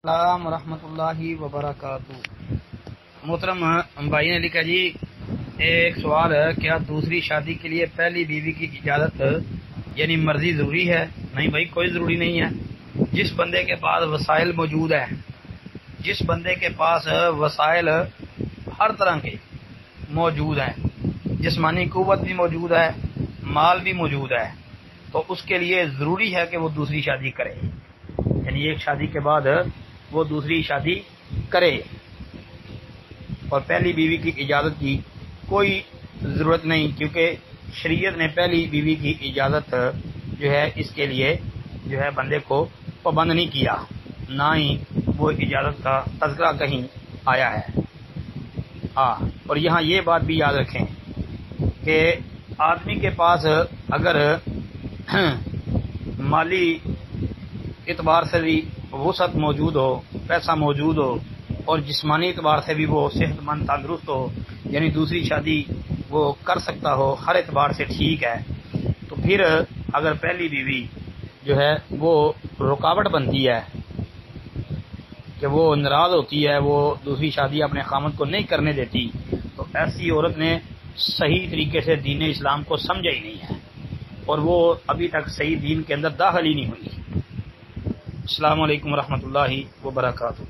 السلام ورحمۃ اللہ وبرکاتہ۔ محترم بھائی نے لکھا جی ایک سوال ہے، کیا دوسری شادی کے لیے پہلی بیوی کی اجازت یعنی مرضی ضروری ہے؟ نہیں بھائی، کوئی ضروری نہیں ہے۔ جس بندے کے پاس وسائل موجود ہے، جس بندے کے پاس وسائل ہر طرح کے موجود ہیں، جسمانی قوت بھی موجود ہے، مال بھی موجود ہے، تو اس کے لیے ضروری ہے کہ وہ دوسری شادی کرے، یعنی ایک شادی کے بعد وہ دوسری شادی کرے، اور پہلی بیوی کی اجازت کی کوئی ضرورت نہیں، کیونکہ شریعت نے پہلی بیوی کی اجازت جو ہے اس کے لیے جو ہے بندے کو پابند نہیں کیا، نہ ہی وہ اجازت کا تذکرہ کہیں آیا ہے۔ اور یہاں یہ بات بھی یاد رکھیں کہ آدمی کے پاس اگر مالی اعتبار سے بھی وسعت موجود ہو، پیسہ موجود ہو، اور جسمانی اعتبار سے بھی وہ صحت مند تندرست ہو، یعنی دوسری شادی وہ کر سکتا ہو، ہر اعتبار سے ٹھیک ہے، تو پھر اگر پہلی بیوی جو ہے وہ رکاوٹ بنتی ہے کہ وہ ناراض ہوتی ہے، وہ دوسری شادی اپنے خامند کو نہیں کرنے دیتی، تو ایسی عورت نے صحیح طریقے سے دین اسلام کو سمجھا ہی نہیں ہے، اور وہ ابھی تک صحیح دین کے اندر داخل ہی نہیں ہوئی۔ السلام علیکم ورحمۃ اللہ وبرکاتہ۔